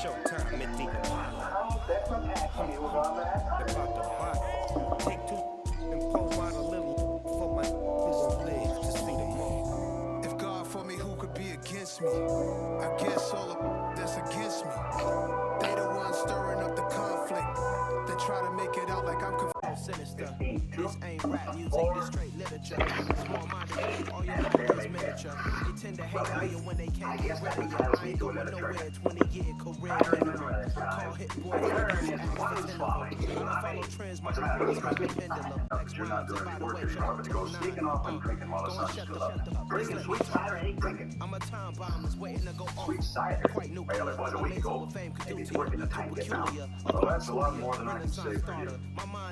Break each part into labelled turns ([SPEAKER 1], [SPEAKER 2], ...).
[SPEAKER 1] Showtime at the Apollo. About the bottle. Take two and pour out a little for my who live to see them all.
[SPEAKER 2] If God for me, who could be against me? I guess all of that's against me. They the ones stirring up the conflict. They try to make it out like I'm confused.
[SPEAKER 3] Sinister. This ain't rap music, this straight literature. Small minded, all you know is miniature. They tend to hate on you when they can't get rid of you. I ain't going nowhere, 20-year career minimum. Call hit boy, I follow trends, my people is like a pendulum. Next round, by the way, shut up to go sneaking off and drinking while the sun's still up. Bring the sweet cider, ain't drinking. I'm a time bomb that's waiting to go off. Sweet cider? Quite new. Well, it was a week ago. Maybe it's working to time get down.
[SPEAKER 4] Well, that's a lot more than I can say for you.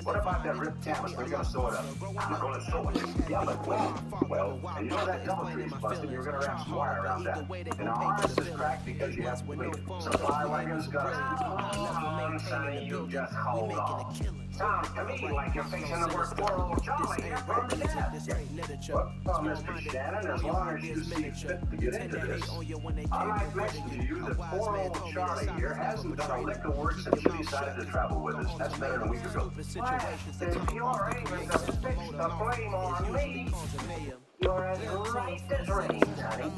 [SPEAKER 4] What about that ripped canvas? We're going to sew it up. I'm going to sew it. Yeah, but well, and you know that DoubleTree's busted. You're going to wrap some wire around that. And our harness is cracked because you have to wait. Supply wagons got it. Sonny, you just hold on. Sounds to me like you're fixing to work poor old Charlie here from the death. Well, Mr. Shannon, as long as you see fit to get into this, I might mention to you that poor old Charlie here hasn't done a lick of work since you decided to travel with us. That's better than a week ago. Well, if you're aiming to fix the blame on me, you're as right as rain, honey.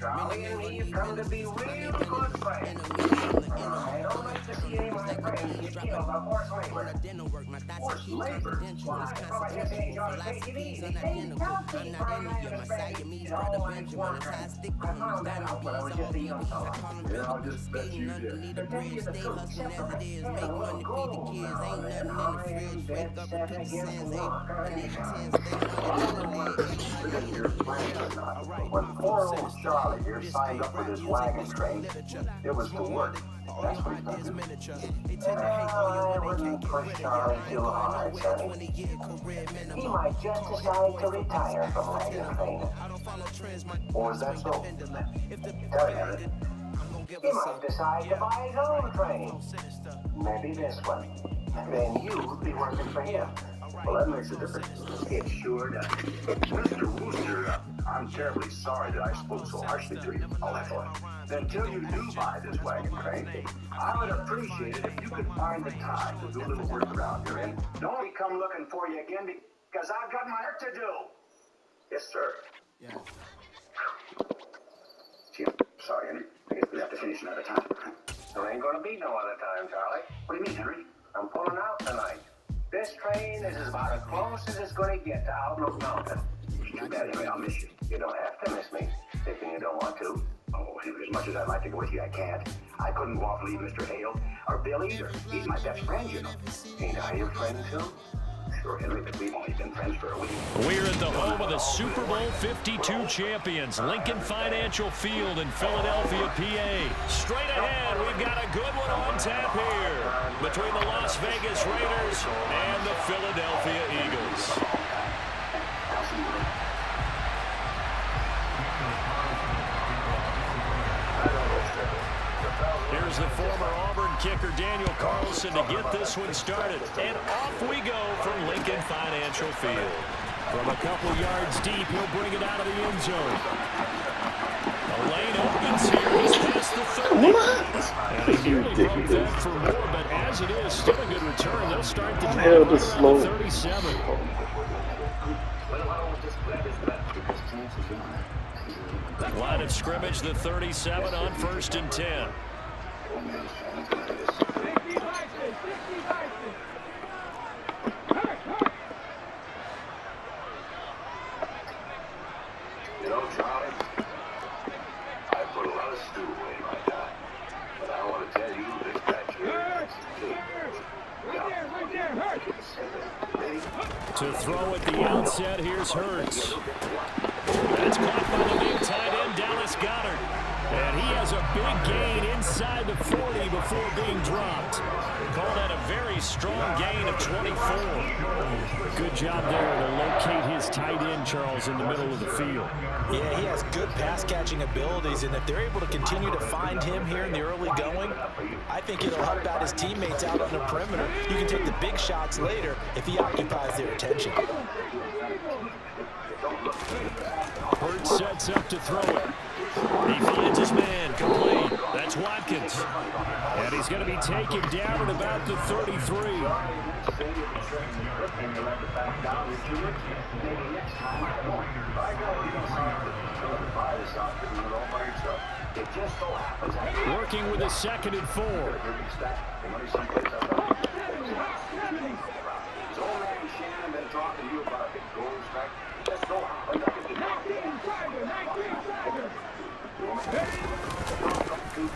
[SPEAKER 4] Charlie and me have come to be real good friends. I don't like to see any of my friends get killed by forced labor. Forced labor? Why? Well, I just ain't gonna take it easy. I'm not into you, Messiah. No, I found that out, but I was just being sorry. Yeah, I'll just bet you did. To tell you the truth, separate me from the gold. I am dead set against war. Your plans or not, when poor old Charlie here signed up for this wagon train, it was to work. That's what he's gonna do. I wouldn't push Charlie too hard, Sonny. He might just decide to retire from wagon training. Or is that so? Tell you, he might decide to buy his own train. Maybe this one. Then you'd be working for him. Well, that makes a difference. It sure does. Mr. Wooster, I'm terribly sorry that I spoke so harshly to you. Oh, that's all right. Until you do buy this wagon train, I would appreciate it if you could find the time to do a little work around here and don't be come looking for you again because I've got my work to do. Yes, sir.
[SPEAKER 3] Yeah.
[SPEAKER 4] Gee, sorry, Henry. I guess we have to finish another time. There ain't gonna be no other time, Charlie. What do you mean, Henry? I'm pulling out tonight. This train is about as close as it's going to get to Outlook Mountain. It's too bad, Henry. I'll miss you. You don't have to miss me. If you don't want to. Oh, Henry, as much as I'd like to go with you, I can't. I couldn't go off and leave Mr. Hale or Bill either. He's my best friend, you know. Ain't I your friend, too? Sure, Henry, but we've only been friends for a week.
[SPEAKER 5] We're at the home of the Super Bowl 52 champions, Lincoln Financial Field in Philadelphia, PA. Straight ahead, we've got a good one on tap here between the Las Vegas Raiders and the Philadelphia Eagles. Here's the former Auburn kicker Daniel Carlson to get this one started. And off we go from Lincoln Financial Field. From a couple yards deep, he'll bring it out of the end zone. The lane opens here. He's past the 30. And he nearly broke that for more, but as it is, still a good return. They'll start the drive at the 37. Line of scrimmage, the 37 on 1st and 10.
[SPEAKER 4] You know, Charlie, I put a lot of stew away in my time, but I want to tell you this batch here is
[SPEAKER 5] To throw at the outset, here's Hurts. That's caught by the big tight end, Dallas Goedert. And he has a big gain inside the 40 before being dropped. Call that a very strong gain of 24. Good job there to locate his tight end, Charles, in the middle of the field.
[SPEAKER 6] Yeah, he has good pass-catching abilities, and if they're able to continue to find him here in the early going, I think it'll help out his teammates out on the perimeter. You can take the big shots later if he occupies their attention.
[SPEAKER 5] Hurts sets up to throw it. He finds his man, complete. seconds. And he's going to be taken down at about the 33. Working with a 2nd and 4.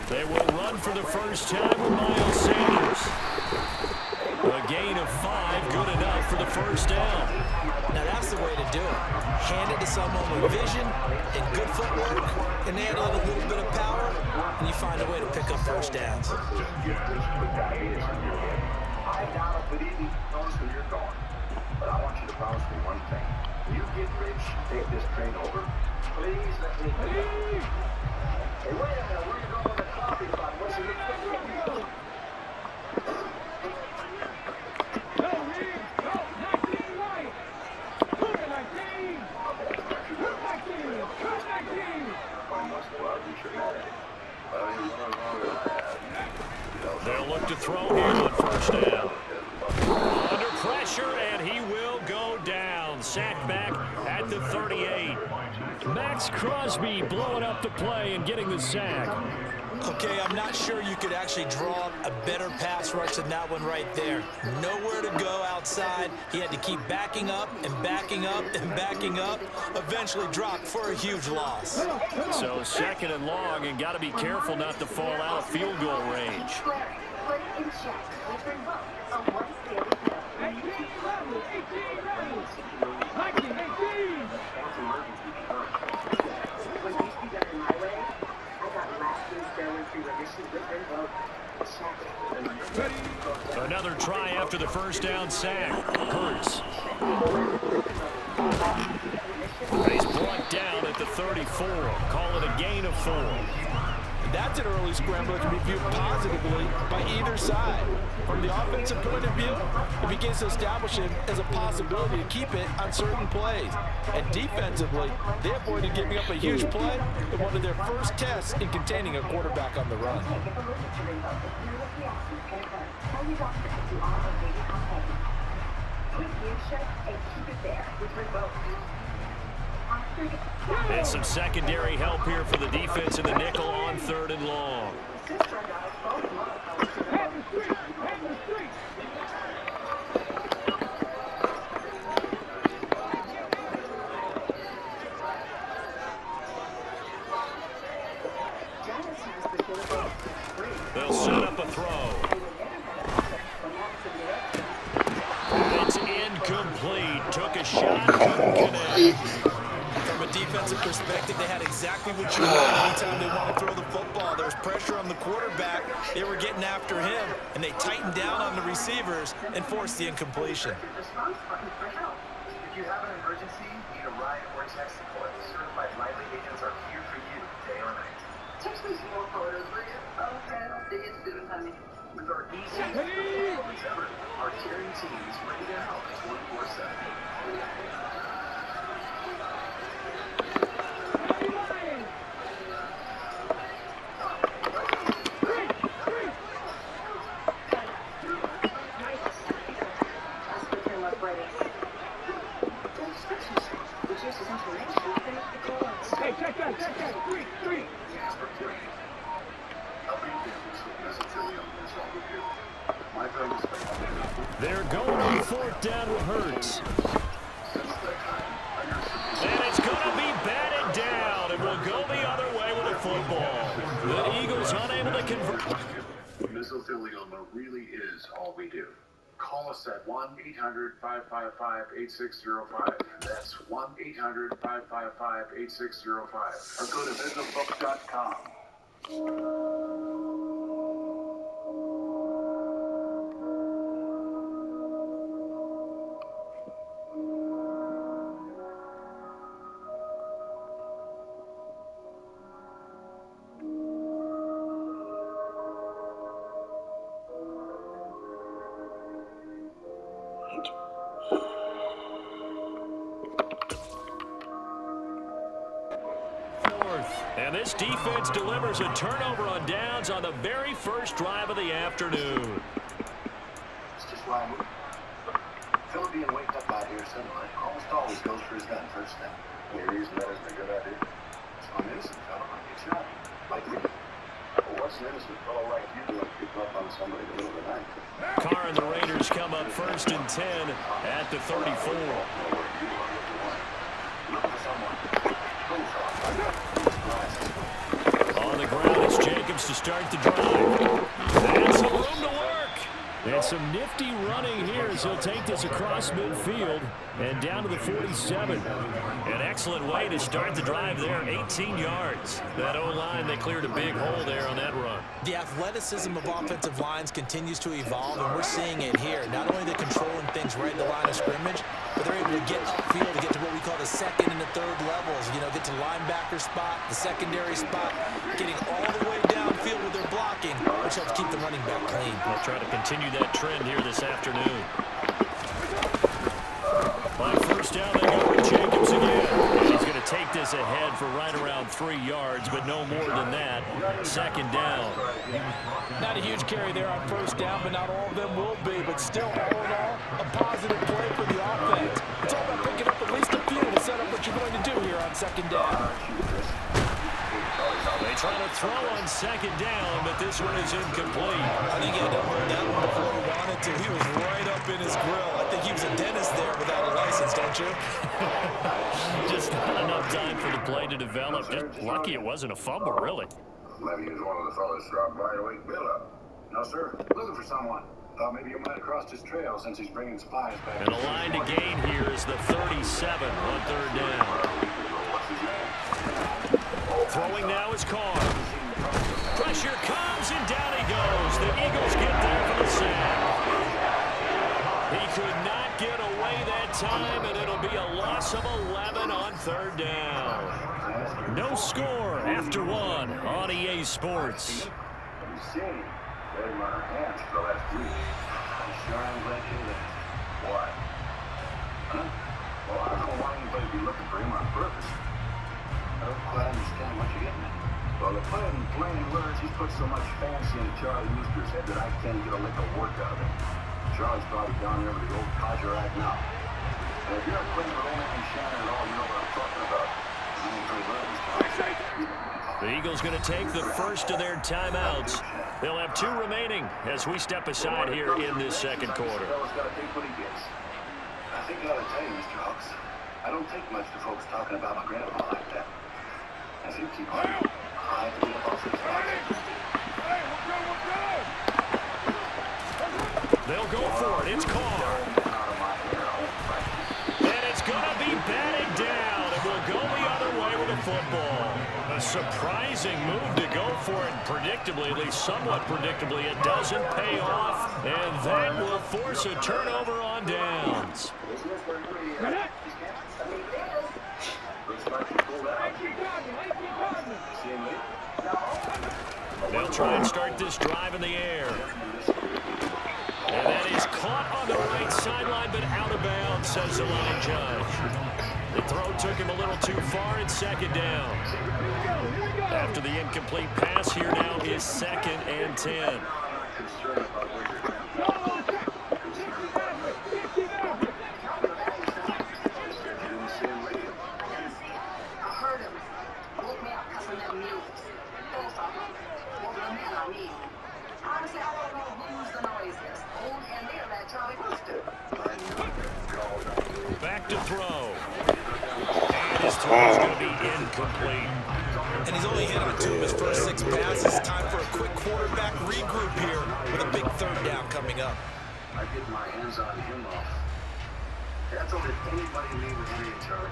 [SPEAKER 5] They will run for the first time with Miles Sanders. A gain of 5, good enough for the first down.
[SPEAKER 6] Now that's the way to do it. Hand it to someone with vision and good footwork, and add a little bit of power, and you find a way to pick up first downs.
[SPEAKER 4] I doubt it, notice where you're going. But I want you to promise me one thing. When you get rich, take this train over. Please let me do it. Hey, wait a minute. Where are you going with the coffee pot? What's the
[SPEAKER 5] They'll look to throw here on first down. Under pressure, and he will go down. Sacked back at the 38. Max Crosby blowing up the play and getting the sack.
[SPEAKER 6] Okay, I'm not sure you could actually draw a better pass rush than that one right there. Nowhere to go outside. He had to keep backing up and backing up and backing up. Eventually dropped for a huge loss.
[SPEAKER 5] So 2nd and long, and got to be careful not to fall out of field goal range. Another try after the first down sack. Hurts. He's brought down at the 34. Call it a gain of 4.
[SPEAKER 6] That's an early scramble that can be viewed positively by either side. From the offensive point of view, it begins to establish him as a possibility to keep it on certain plays. And defensively, they avoided giving up a huge play in one of their first tests in containing a quarterback on the run.
[SPEAKER 5] And some secondary help here for the defense in the nickel on 3rd and long. They'll set up a throw. It's incomplete. Took a shot, couldn't connect.
[SPEAKER 6] From a defensive perspective, they had exactly what you want anytime they want to throw the football. There was pressure on the quarterback. They were getting after him, and they tightened down on the receivers and forced the incompletion.
[SPEAKER 4] If you have an emergency, need a ride or text support, certified lively agents are here for you, day or night. Text me some more photos, will you? Okay, I'll see you soon, honey. With our easiest performance ever, our caring team is ready to help 24/7.
[SPEAKER 1] Hey, check that. 3.
[SPEAKER 5] They're going on 4th down with Hurts. And it's going to be batted down, and we'll go the other way with a football. The Eagles unable to convert.
[SPEAKER 4] Mesothelioma really is all we do. Call us at 1-800-555-8605. That's 1-800-555-8605. Or go to visibooks.com.
[SPEAKER 5] And this defense delivers a turnover on downs on the very first drive of the afternoon.
[SPEAKER 4] It's just why I moved. Phil being waked up out here suddenly almost always goes for his gun first thing. Any reason that isn't a good idea? So an innocent fellow might get shot. Like me. Well, what's an innocent fellow like you doing to pick up on somebody in the middle of the night?
[SPEAKER 5] Carr and the Raiders come up 1st and 10 at the 34. On the ground, it's Jacobs to start the drive. And some room to work. And some nifty running here as he'll take this across midfield and down to the 47. An excellent way to start the drive there, 18 yards. That O-line, they cleared a big hole there on that run.
[SPEAKER 6] The athleticism of offensive lines continues to evolve, and we're seeing it here. Not only are they controlling things right at the line of scrimmage, but they're able to get upfield to get to what we call the second and the third levels. You know, get to linebacker spot, the secondary spot, getting all the way downfield with their blocking, which helps keep the running back clean.
[SPEAKER 5] They'll try to continue that trend here this afternoon. On first down, they go with Jacobs again. And he's going to take this ahead for right around 3 yards, but no more than that. Second down.
[SPEAKER 6] Not a huge carry there on first down, but not all of them will be. But still, all in all, a positive play for the offense. It's all about picking up at least a few to set up what you're going to do here on second down.
[SPEAKER 5] They try to throw on second down, but this one is incomplete.
[SPEAKER 6] I think he had to hold that one before he wanted to. He was right up in his grill. I think he was a dentist there without a license, don't you?
[SPEAKER 5] Just not enough time for the play to develop. Just lucky it wasn't a fumble, really.
[SPEAKER 4] Maybe he was one of the fellas dropped by to wake Bill up. No, sir. Looking for someone. Thought maybe you might have crossed his trail since he's bringing spies back.
[SPEAKER 5] And a line to gain here is the 37 on third down. Throwing now is Carr. Pressure comes, and down he goes. The Eagles get there for the sack. He could not get away that time, and it'll be a loss of 11 on third down. No score after one on EA Sports.
[SPEAKER 4] You see, they're in our hands for the last week. I'm sure I'm glad you did. Why? Huh? Well, I don't want anybody to be looking for him on purpose. I don't quite understand what you're getting at. Well, to put it in plain words, he's put so much fancy in Charlie Easter's head that I can't get a lick of work out of him. Charlie's probably down there with the old codger act now. And if you're not playing with old man Shannon at all, you know what I'm talking about. I ain't pretty well, Mr.
[SPEAKER 5] The Eagles going to take the first of their timeouts. They'll have 2 remaining as we step aside here in this second quarter.
[SPEAKER 4] I think I ought to tell you, Mr. Hawks, I don't take much to folks talking about my grandpa like that. As you keep on, I have to be a boss.
[SPEAKER 5] They'll go for it. It's Carr. And it's going to be batted down. And we'll go the other way with the football. A surprising move to go for it. Predictably, at least somewhat predictably, it doesn't pay off. And that will force a turnover on downs. They'll try and start this drive in the air. And that is caught on the right sideline, but out of bounds, says the line judge. The throw took him a little too far. It's second down. After the incomplete pass, here now is 2nd and 10. Back to throw. And his throw is going to be incomplete.
[SPEAKER 6] And he's only hit on 2 of his first 6 passes. Time for a quick quarterback regroup here with a big third down coming up.
[SPEAKER 4] I get my hands on him off. That's only anybody in me with Henry and Charlie.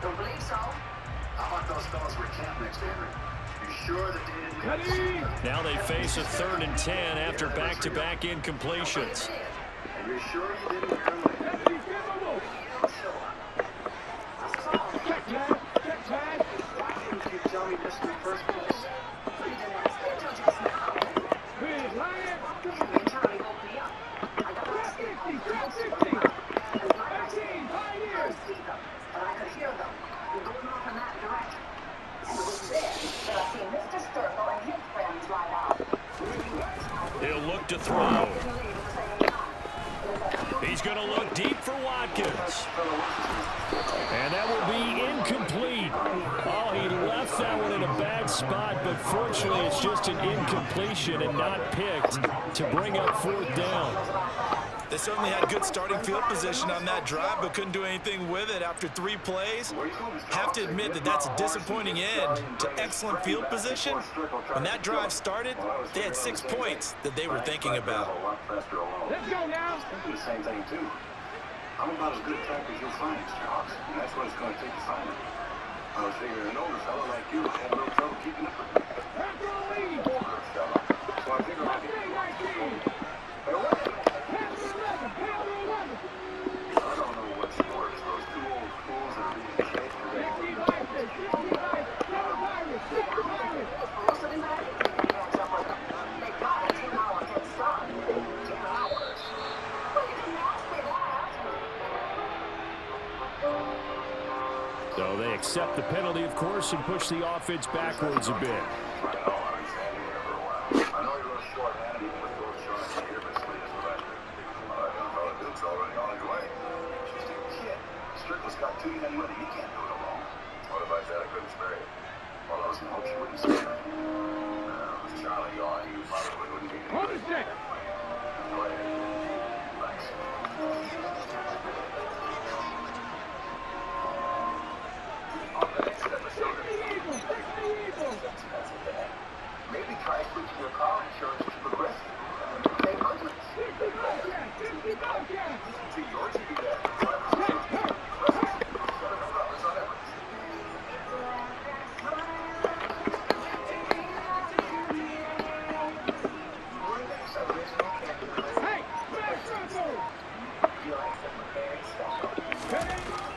[SPEAKER 4] Don't believe so. How about those fellas were camped next to Henry? You sure that they didn't leave?
[SPEAKER 5] Now they face a 3rd and 10 after back-to-back incompletions.
[SPEAKER 4] And you're sure you didn't hear him? Why didn't you tell me this in the first place? You didn't ask me until just now. Henry and Charlie woke me up. I got my skin on the house. And like I said, I couldn't see them, but I could hear them. Going off in that direction. And it was then
[SPEAKER 5] look to throw. He's going to look deep for Watkins. And that will be incomplete. Oh, he left that one in a bad spot, but fortunately it's just an incompletion and not picked to bring up 4th down.
[SPEAKER 6] They certainly had good starting field position on that drive, but couldn't do anything with it after 3 plays. Have to admit that that's a disappointing end to excellent field position. When that drive started, they had 6 points that they were thinking about.
[SPEAKER 4] Let's go now. The same thing, too. I'm about as good a track as you'll find, Mr. Hawks, and that's what it's going to take to find him. I was figuring an older fella like you would have no trouble keeping up with me. Older fella. So I figured I'd get you on to Hey, what? I don't know what's worse, those 2 old fools that are being chased today.
[SPEAKER 5] So they accept the penalty, of course, and push the offense backwards a bit.
[SPEAKER 4] I know you're a little short-handed even with those shots here, but Slee is electric. Duke's already on his way. Just a kid. Strickland's got 2 young money. He can't do it alone. What if I said I couldn't spare you? Well, I was in hopes you wouldn't say that. With Charlie on, you probably wouldn't be any good. Go ahead. Thanks. Maybe try switching your car insurance to Progressive. Save hundreds. See, yours would be that.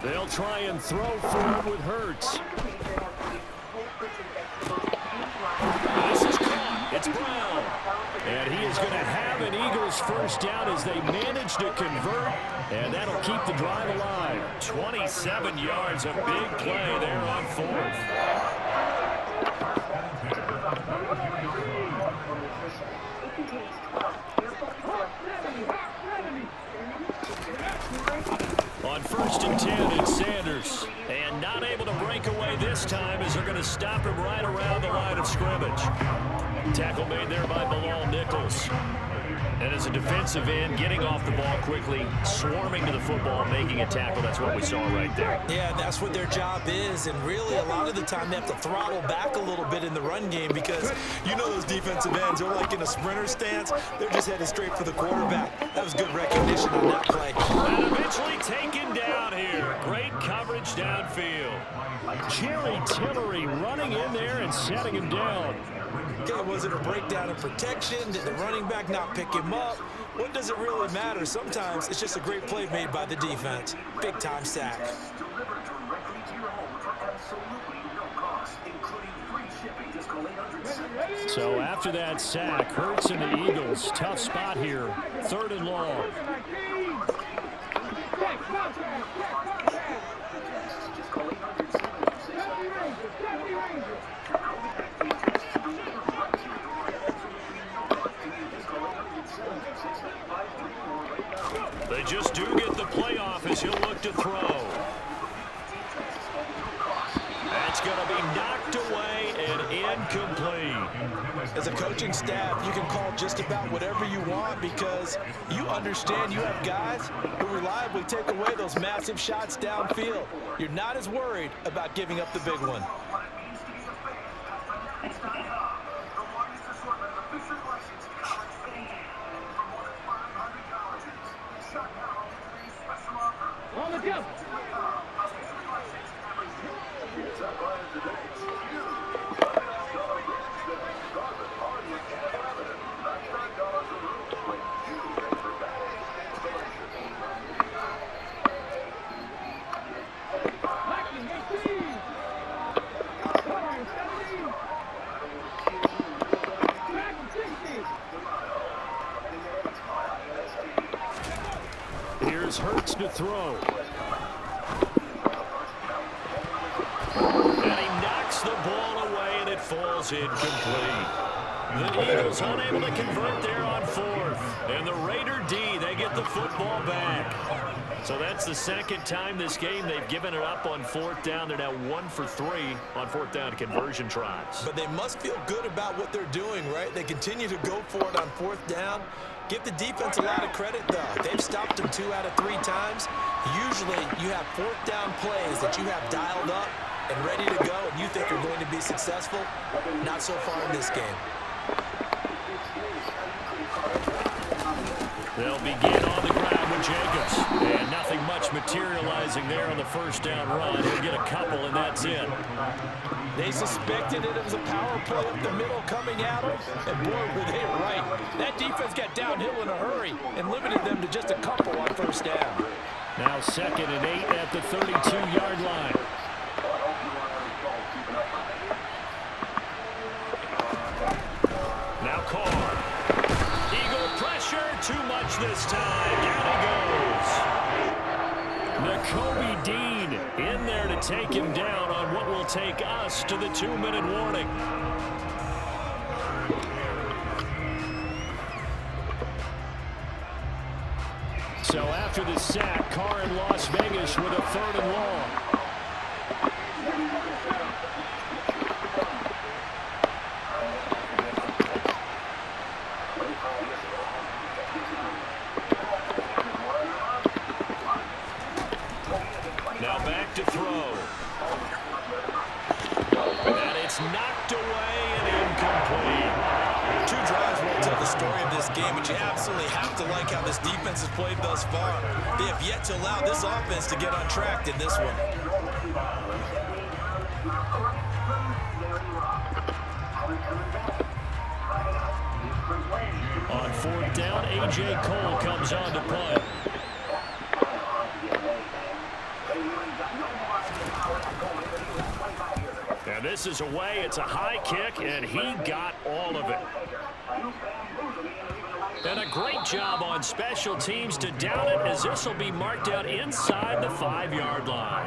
[SPEAKER 5] They'll try and throw for it with Hurts. This is caught. It's Brown. And he is going to have an Eagles first down as they manage to convert. And that'll keep the drive alive. 27 yards, a big play there on 4th. On 1st and 10, it's Sanders. And not able to break away this time as they're going to stop him right around the line of scrimmage. Tackle made there by Bilal Nichols. And as a defensive end, getting off the ball quickly, swarming to the football, making a tackle. That's what we saw right there.
[SPEAKER 6] Yeah, that's what their job is. And really, a lot of the time, they have to throttle back a little bit in the run game because you know those defensive ends, they're like in a sprinter stance. They're just headed straight for the quarterback. That was good recognition on that play.
[SPEAKER 5] And eventually taken down here. Great coverage downfield. Jerry Tillery running in there and setting him down.
[SPEAKER 6] Okay, was it a breakdown in protection? Did the running back not pick him up? What does it really matter? Sometimes it's just a great play made by the defense. Big-time sack.
[SPEAKER 4] Delivered directly to your home for absolutely no cost, including free shipping. Just call 800.
[SPEAKER 5] So after that sack, Hurts and the Eagles, tough spot here. 3rd and long.
[SPEAKER 4] Just call 800.
[SPEAKER 5] They just do get the playoff as he'll look to throw. That's going to be knocked away and incomplete.
[SPEAKER 6] As a coaching staff, you can call just about whatever you want because you understand you have guys who reliably take away those massive shots downfield. You're not as worried about giving up the big one.
[SPEAKER 5] Here's Hurts to throw. And he knocks the ball away, and it falls incomplete. The Eagles unable to convert there on fourth. And the Raider D, they get the football back. So that's the second time this game they've given it up on fourth down. They're now 1 for 3 on fourth down conversion tries.
[SPEAKER 6] But they must feel good about what they're doing, right? They continue to go for it on fourth down. Give the defense a lot of credit, though. They've stopped them 2 out of 3 times. Usually you have fourth down plays that you have dialed up and ready to go, and you think are going to be successful. Not so far in this game.
[SPEAKER 5] They'll begin on the ground with Jacobs. And nothing much materializing there on the first down run. He'll get a couple, and that's it.
[SPEAKER 6] They suspected it was a power play up the middle coming at them, and boy, were they right. That defense got downhill in a hurry and limited them to just a couple on first down.
[SPEAKER 5] Now 2nd and 8 at the 32-yard line. Now Carr. Eagle pressure, too much this time. Down he goes. Nakobe Dean in there to take him down on what will take us to the 2-minute warning. So after the sack, Carr in Las Vegas with a 3rd and long. Now back to throw. And it's knocked away and incomplete.
[SPEAKER 6] 2 drives won't tell the story of this game, but you absolutely have to like how this defense has played thus far. They have yet to allow this offense to get untracked in this one.
[SPEAKER 5] On 4th down, A.J. Cole comes on to punt. And this is away. It's a high kick, and he got all of it. And a great job on special teams to down it, as this will be marked out inside the 5-yard line.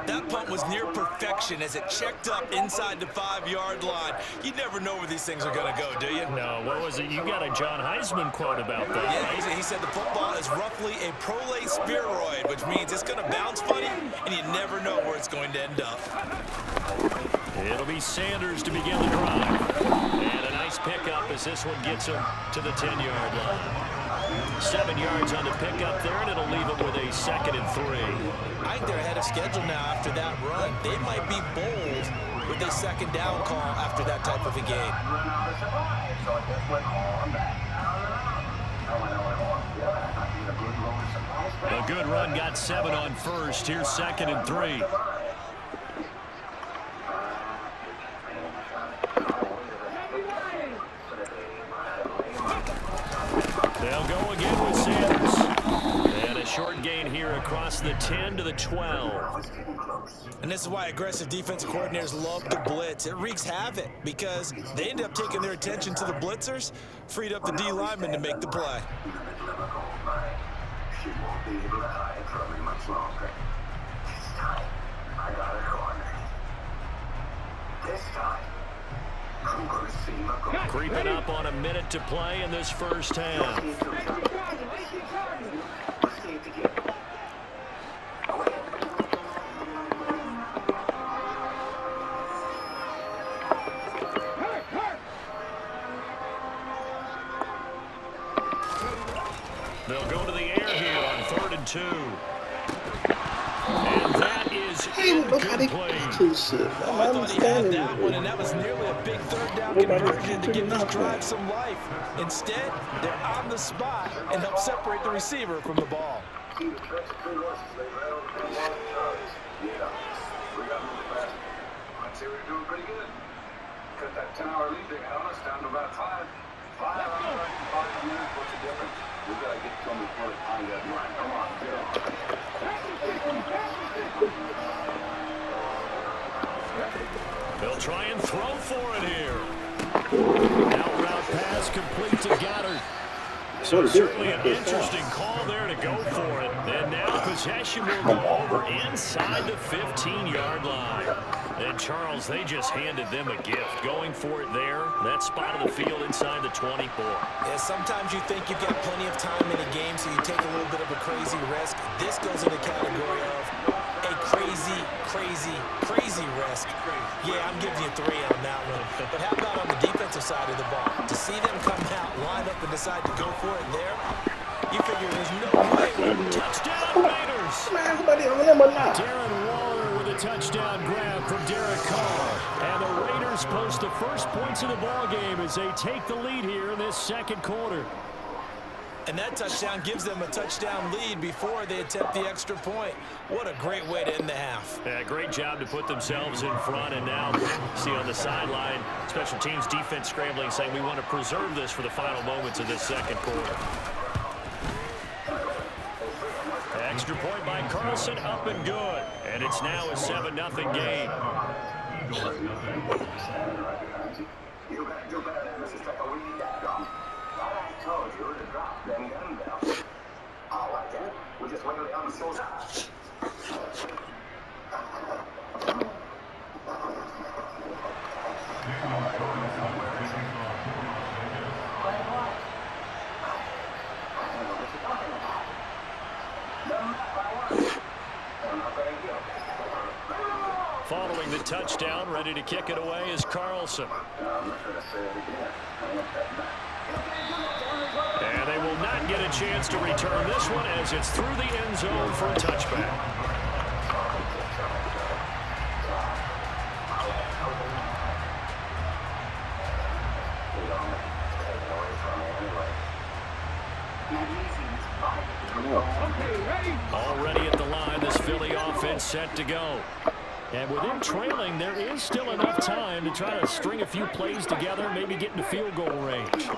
[SPEAKER 6] That punt was near perfection as it checked up inside the 5-yard line. You never know where these things are going to go, do you?
[SPEAKER 5] No, what was it? You got a John Heisman quote about that.
[SPEAKER 6] Yeah, he said the football is roughly a prolate spheroid, which means it's going to bounce funny, and you never know where it's going to end up.
[SPEAKER 5] It'll be Sanders to begin the drive. And a nice pickup as this one gets him to the 10-yard line. 7 yards on the pickup there, and it'll leave him with a 2nd and 3.
[SPEAKER 6] I think they're ahead of schedule now after that run. They might be bold with a 2nd down call after that type of a game.
[SPEAKER 5] A good run, got 7 on first. Here's 2nd and 3. They'll go again with Sanders. And a short gain here across the 10 to the 12.
[SPEAKER 6] And this is why aggressive defensive coordinators love to blitz. It wreaks havoc because they end up taking their attention to the blitzers, freed up the D lineman to make the play.
[SPEAKER 4] She won't be able to hide from me much longer. This time, I got her cornered. This time, I'm going to see my goal.
[SPEAKER 5] Creeping up on a minute to play in this first half.
[SPEAKER 4] Let's see it together.
[SPEAKER 5] They'll go to the air here on 3rd and 2. And that is incomplete.
[SPEAKER 6] I thought he had that one, and that was nearly a big 3rd down conversion to give this drive some life. Instead, they're on the spot and help separate the receiver from the ball.
[SPEAKER 4] Yeah, we got a little faster. I'd say we're doing pretty good. Cut that 10-hour lead they had on us down to about 5. 5 minutes, what's the difference? We gotta get to them before they find that line. Come on, get on.
[SPEAKER 5] They'll try and throw for it here. Out route pass complete to Goddard. So certainly an interesting call there to go for it. And now possession will go over inside the 15-yard line. And Charles, they just handed them a gift. Going for it there, that spot of the field inside the 24.
[SPEAKER 6] Yeah, sometimes you think you've got plenty of time in a game, so you take a little bit of a crazy risk. This goes in the category of a crazy, crazy, crazy risk. Yeah, I'm giving you 3 on that one. But how about on the defensive side of the ball? To see them come out, line up, and decide to go for it there, you figure there's no way.
[SPEAKER 5] Touchdown, Raiders! Darren Waller with a touchdown grab from Derek Carr. And the Raiders post the first points of the ball game as they take the lead here in this second quarter.
[SPEAKER 6] And that touchdown gives them a touchdown lead before they attempt the extra point. What a great way to end the half.
[SPEAKER 5] Yeah, great job to put themselves in front. And now, see on the sideline, special teams defense scrambling, saying we want to preserve this for the final moments of this second quarter. Extra point by Carlson, up and good. And it's now a 7-0 game.
[SPEAKER 4] Told you to drop them dumbbells. All right, then. We just went down the shoulder.
[SPEAKER 5] Following the touchdown, ready to kick it away is Carlson. And they will not get a chance to return this one as it's through the end zone for a touchback. Already at the line, this Philly offense set to go. And with them trailing, there is still enough time to try to string a few plays together, maybe get into field goal range.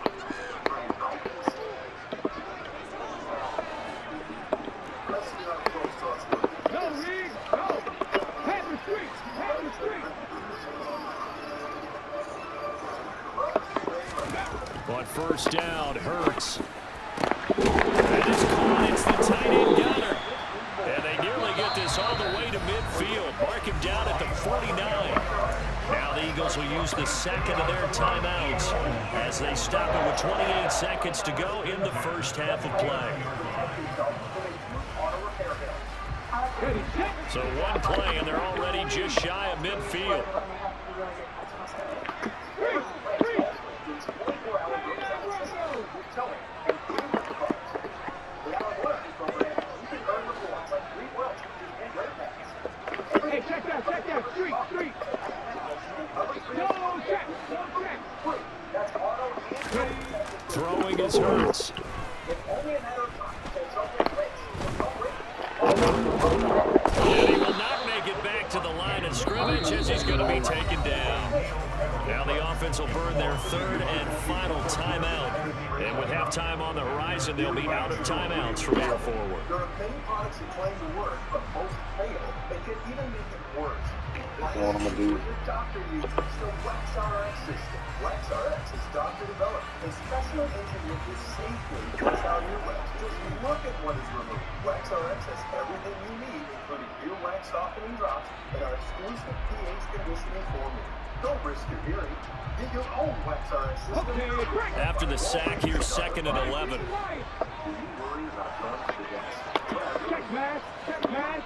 [SPEAKER 5] On first down, Hurts. And it's caught. It's the tight end gunner. And they nearly get this all the way to midfield. Mark him down at the 49. Now the Eagles will use the second of their timeouts as they stop it with 28 seconds to go in the first half of play. So one play, and they're already just shy of midfield. Throwing his Hurts. And he will not make it back to the line of scrimmage as he's going to be taken down. Now the offense will burn their third and final timeout. And with halftime on the horizon, they'll be out of timeouts from here forward.
[SPEAKER 4] There are many products that claim to work, but most fail. They can even make it worse. What I'm gonna do. Your doctor uses the WexRx system. WexRx is doctor developed and specially engineered to safely cut out earwax. Just look at what is removed. WexRx has everything you need, including earwax softening drops and our exclusive pH conditioning formula. Don't risk your hearing. Get your own WexRx system.
[SPEAKER 5] After the sack, here's second and 11.
[SPEAKER 7] Check pass. Check pass.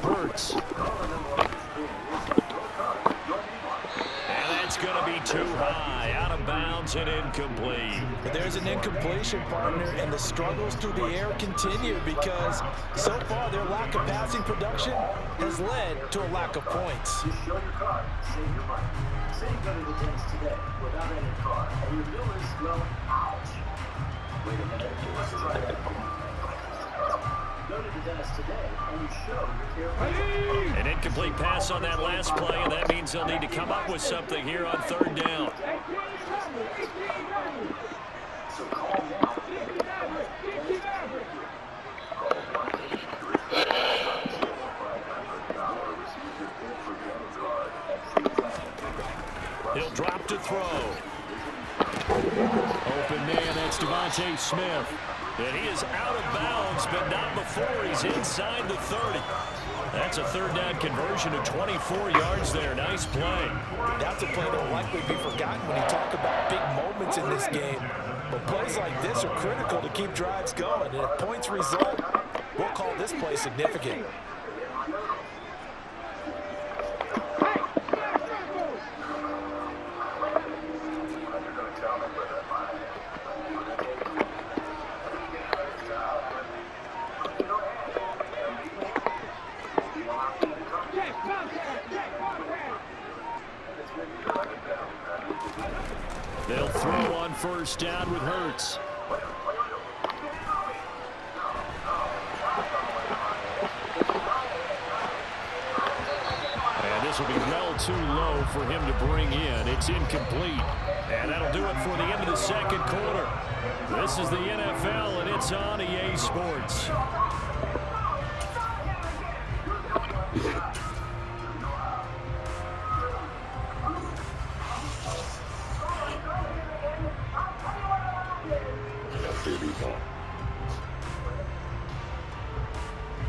[SPEAKER 5] Hurts. And that's going to be too high, out of bounds and incomplete.
[SPEAKER 6] But there's an incompletion, partner, and the struggles through the air continue because so far their lack of passing production has led to a lack of points.
[SPEAKER 4] Just show your card, save your money. Say you go to the dentist today without any card, and your bill is, well, ouch. Wait a minute, let's try that.
[SPEAKER 5] An incomplete pass on that last play, and that means they'll need to come up with something here on third down. He'll drop to throw. Open man, that's Devontae Smith. And he is out of bounds, but not before he's inside the 30. That's a third down conversion of 24 yards there. Nice play.
[SPEAKER 6] That's a play that will likely be forgotten when you talk about big moments in this game. But plays like this are critical to keep drives going. And if points result, we'll call this play significant.
[SPEAKER 5] They'll throw on first down with Hurts. And this will be well too low for him to bring in. It's incomplete. And that'll do it for the end of the second quarter. This is the NFL, and it's on EA Sports.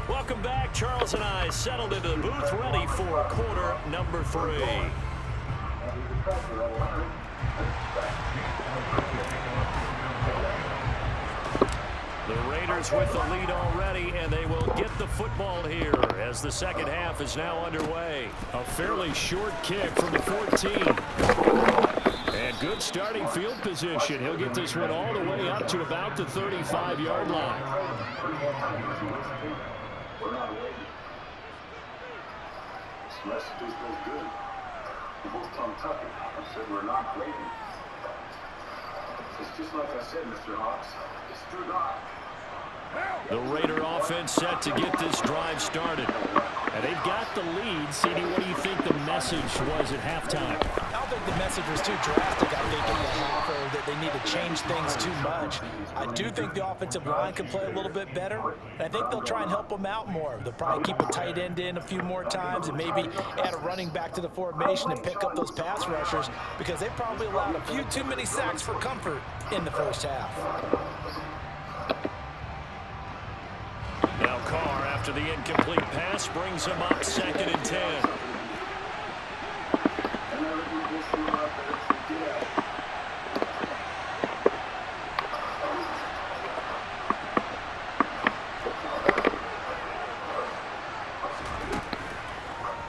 [SPEAKER 5] Welcome back. Charles and I settled into the booth, ready for quarter number 3. The Raiders with the lead already, and they will get the football here as the second half is now underway. A fairly short kick from the 14. And good starting field position. He'll get this one all the way up to about the 35-yard line.
[SPEAKER 4] This message is good. We're both tongue-tucking. I said we're not waiting. It's just like I said, Mr. Hawks. It's true not.
[SPEAKER 5] The Raider offense set to get this drive started. And they've got the lead. CD, what do you think the message was at halftime?
[SPEAKER 6] I don't think the message was too drastic, I think, in the half, or that they need to change things too much. I do think the offensive line can play a little bit better, and I think they'll try and help them out more. They'll probably keep a tight end in a few more times and maybe add a running back to the formation and pick up those pass rushers, because they probably allowed a few too many sacks for comfort in the first half.
[SPEAKER 5] Now Carr, after the incomplete pass, brings him up 2nd and 10.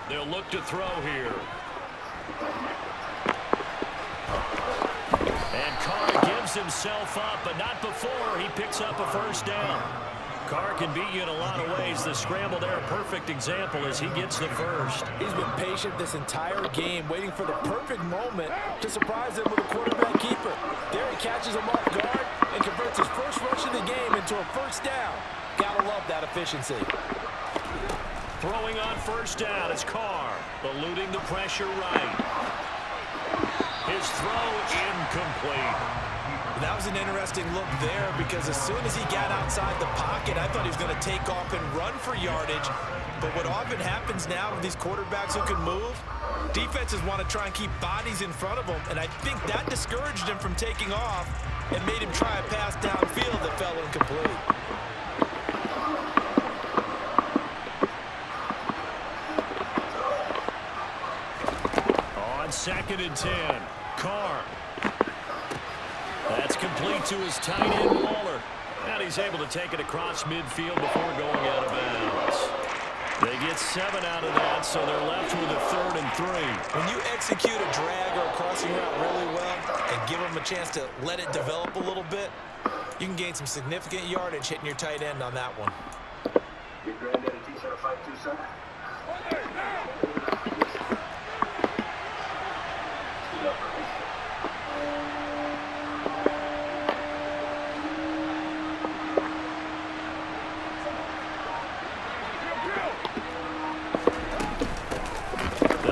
[SPEAKER 5] They'll look to throw here. And Carr gives himself up, but not before he picks up a first down. Carr can beat you in a lot of ways. The scramble there, a perfect example as he gets the first.
[SPEAKER 6] He's been patient this entire game, waiting for the perfect moment to surprise him with a quarterback keeper. There he catches him off guard and converts his first rush of the game into a first down. Gotta love that efficiency.
[SPEAKER 5] Throwing on first down is Carr, eluding the pressure right. His throw incomplete.
[SPEAKER 6] That was an interesting look there, because as soon as he got outside the pocket, I thought he was going to take off and run for yardage. But what often happens now with these quarterbacks who can move, defenses want to try and keep bodies in front of them, and I think that discouraged him from taking off and made him try a pass downfield that fell incomplete.
[SPEAKER 5] On 2nd and 10, Carr. That's complete to his tight end, Waller. And he's able to take it across midfield before going out of bounds. They get 7 out of that, so they're left with a 3rd and 3.
[SPEAKER 6] When you execute a drag or a crossing route really well and give them a chance to let it develop a little bit, you can gain some significant yardage hitting your tight end on that one.
[SPEAKER 4] Your granddaddy teach how to fight too, son?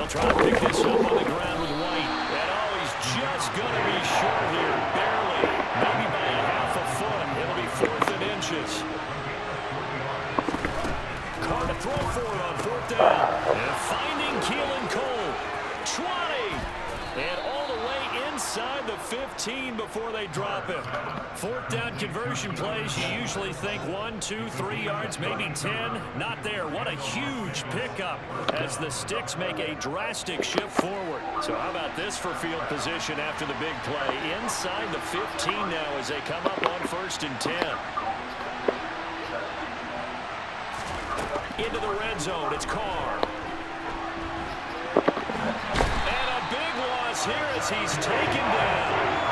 [SPEAKER 5] They'll try to pick this up on the ground with White. And oh, he's just going to be short here, barely. Maybe by a half a foot. It'll be 4th and inches. Carr to throw for it on 4th down. And finding Keelan Cole. 20. And all the way inside the 15 before they drop it. 4th down conversion plays, you usually think 1, 2, 3 yards, maybe 10. Not there. What a huge pickup as the Sticks make a drastic shift forward. So how about this for field position after the big play? Inside the 15 now as they come up on 1st and 10. Into the red zone, it's Carr. And a big loss here as he's taken down.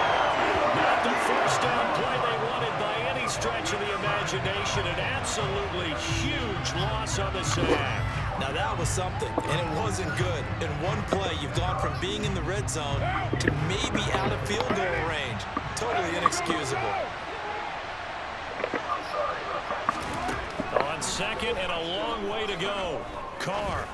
[SPEAKER 5] Not the first down play they wanted by any stretch of the imagination. An absolutely huge loss on the sack.
[SPEAKER 6] Now that was something, and it wasn't good. In one play, you've gone from being in the red zone to maybe out of field goal range. Totally inexcusable.
[SPEAKER 5] On 2nd and a long way to go. Carr.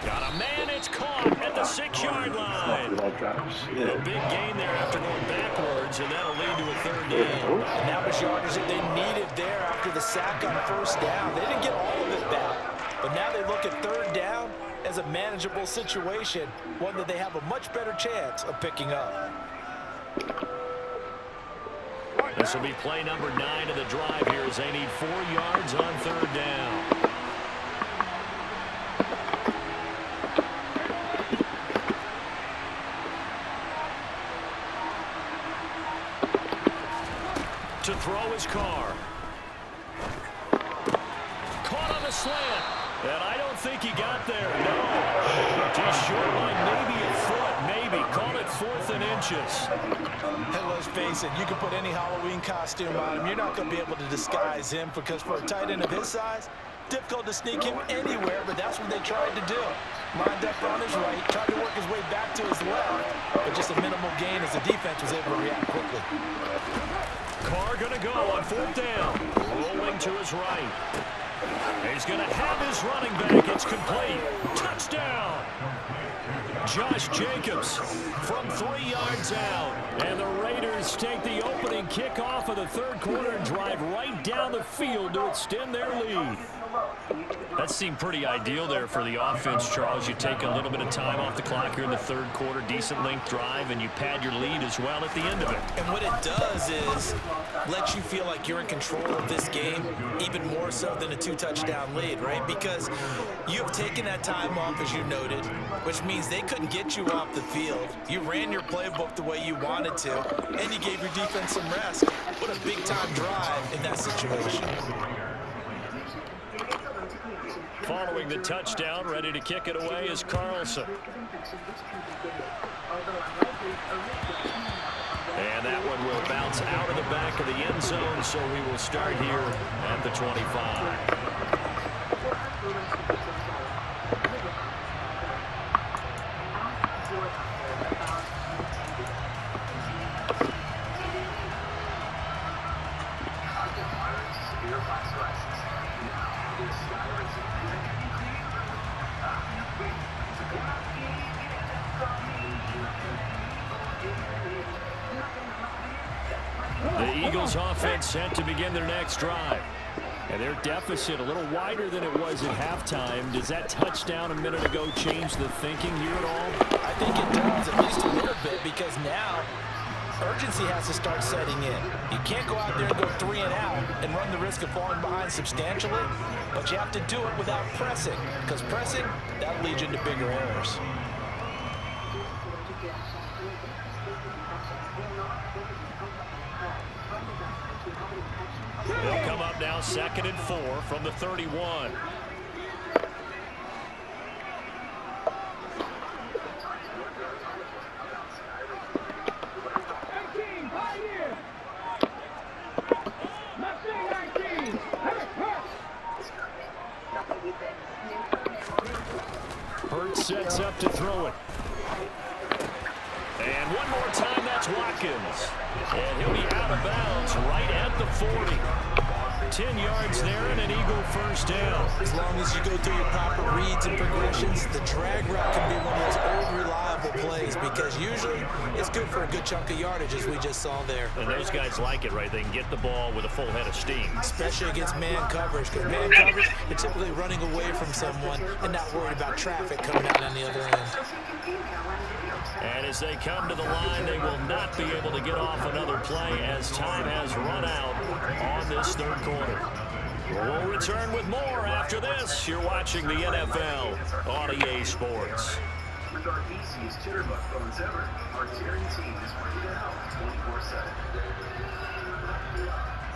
[SPEAKER 5] Got a man, it's caught at the 6-yard line. A big gain there after going backwards, and that'll lead to a 3rd down.
[SPEAKER 6] And that was yardage that they needed there after the sack on 1st down. They didn't get all of it back, but now they look at 3rd down as a manageable situation, one that they have a much better chance of picking up.
[SPEAKER 5] This will be play number 9 of the drive here as they need 4 yards on 3rd down. To throw his Carr. Caught on the slant. And I don't think he got there. No. Just short by maybe a foot. Maybe. Call it 4th and inches.
[SPEAKER 6] Hey, let's face it. You can put any Halloween costume on him. You're not going to be able to disguise him because for a tight end of his size, difficult to sneak him anywhere, but that's what they tried to do. Lined up on his right, tried to work his way back to his left, but just a minimal gain as the defense was able to react quickly.
[SPEAKER 5] Carr going to go on 4th down. Rolling to his right. He's going to have his running back. It's complete. Touchdown. Josh Jacobs from 3 yards out. And the Raiders take the opening kickoff of the 3rd quarter and drive right down the field to extend their lead. That seemed pretty ideal there for the offense, Charles. You take a little bit of time off the clock here in the 3rd quarter, decent length drive, and you pad your lead as well at the end of it.
[SPEAKER 6] And what it does is let you feel like you're in control of this game, even more so than a 2-touchdown lead, right? Because you've taken that time off, as you noted, which means they couldn't get you off the field. You ran your playbook the way you wanted to, and you gave your defense some rest. What a big-time drive in that situation.
[SPEAKER 5] Following the touchdown, ready to kick it away is Carlson. And that one will bounce out of the back of the end zone, so we will start here at the 25. The Eagles offense set to begin their next drive. And their deficit a little wider than it was at halftime. Does that touchdown a minute ago change the thinking here at all?
[SPEAKER 6] I think it does, at least a little bit, because now urgency has to start setting in. You can't go out there and go 3 and out and run the risk of falling behind substantially, but you have to do it without pressing, because pressing, that leads you into bigger errors.
[SPEAKER 5] They'll come up now 2nd and 4 from the 31. Hurts sets up to throw it. And one more time, that's Watkins. And he'll be out of bounds right at the 40. 10 yards there and an Eagle first down.
[SPEAKER 6] As long as you go through your proper reads and progressions, the drag route can be one of those old reliable plays because usually it's good for a good chunk of yardage as we just saw there.
[SPEAKER 5] And those guys like it, right? They can get the ball with a full head of steam.
[SPEAKER 6] Especially against man coverage, because man coverage, you're typically running away from someone and not worried about traffic coming out on the other end.
[SPEAKER 5] And as they come to the line, they will not be able to get off another play as time has run out on this third quarter. We'll return with more after this. You're watching the NFL on EA Sports.
[SPEAKER 4] With our easiest jitterbug phones ever, our Terran team is ready to help 24/7.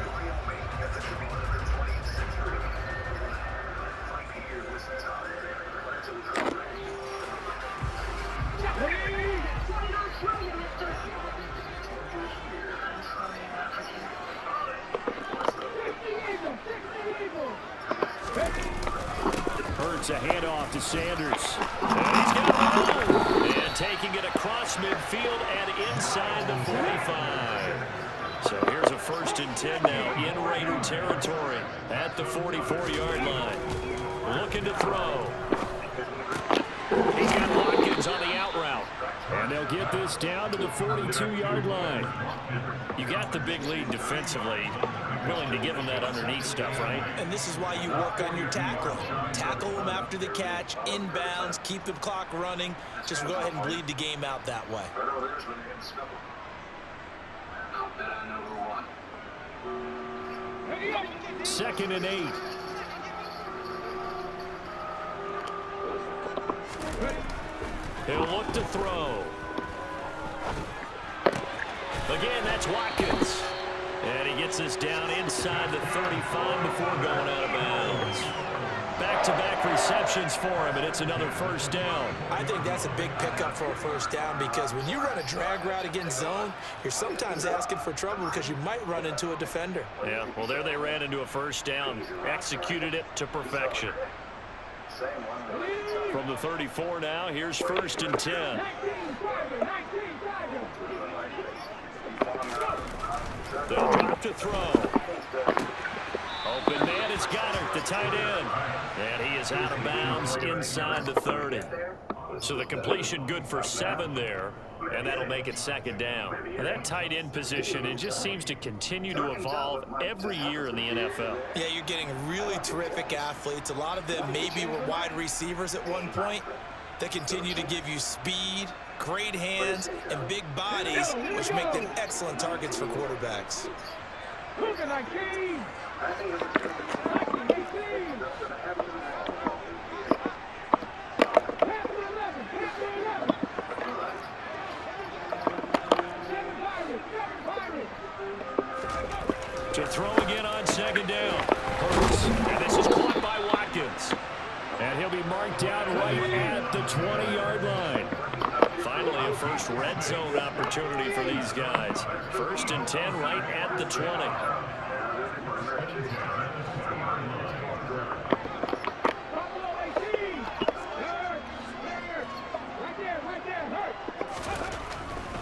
[SPEAKER 4] Wyoming at the beginning of the 20th century. Like here was the time.
[SPEAKER 5] Hurts a handoff to Sanders. And he's got it. And taking it across midfield and inside the 45. So here's a 1st and 10 now in Raider territory at the 44-yard line. Looking to throw. He's got Watkins on the out route. And they'll get this down to the 42-yard line. You got the big lead defensively. Willing to give them that underneath stuff, right?
[SPEAKER 6] And this is why you work on your tackling. Tackle them after the catch, inbounds, keep the clock running. Just go ahead and bleed the game out that way.
[SPEAKER 5] 2nd and 8. He'll look to throw. Again, that's Watkins. And he gets this down inside the 35 before going out of bounds. Back-to-back receptions for him, and it's another 1st down.
[SPEAKER 6] I think that's a big pickup for a 1st down because when you run a drag route against zone, you're sometimes asking for trouble because you might run into a defender.
[SPEAKER 5] Yeah, well, there they ran into a 1st down. Executed it to perfection. From the 34 now, here's 1st and 10. They'll drop to throw. Open man, it's Goddard, the tight end. And he is out of bounds inside the 30. So the completion good for 7 there, and that'll make it 2nd down. And that tight end position, it just seems to continue to evolve every year in the NFL.
[SPEAKER 6] Yeah, you're getting really terrific athletes. A lot of them maybe were wide receivers at one point. They continue to give you speed, great hands, and big bodies, which make them excellent targets for quarterbacks.
[SPEAKER 7] Moving like King.
[SPEAKER 5] To throw again on 2nd down. Hurts. And this is caught by Watkins. And he'll be marked down right at the 20-yard line. Finally, a first red zone opportunity for these guys. 1st and 10 right at the 20.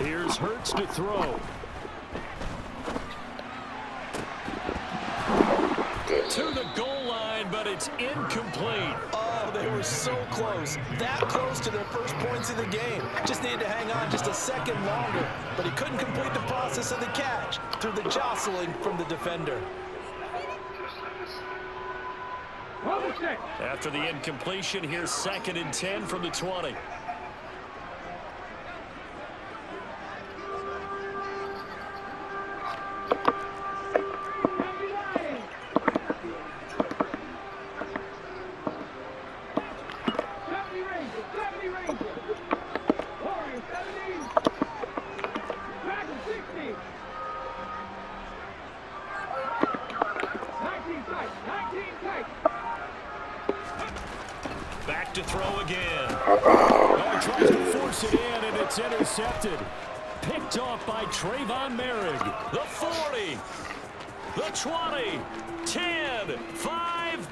[SPEAKER 5] Here's Hurts to throw. To the goal line, but it's incomplete.
[SPEAKER 6] Oh, they were so close. That close to their first points of the game. Just needed to hang on just a second longer. But he couldn't complete the process of the catch through the jostling from the defender.
[SPEAKER 5] After the incompletion, here's 2nd and 10 from the 20. Back to throw again. Oh, tries to force it in, and it's intercepted. Picked off by Trayvon Merrick. The 40, the 20, 10, 5.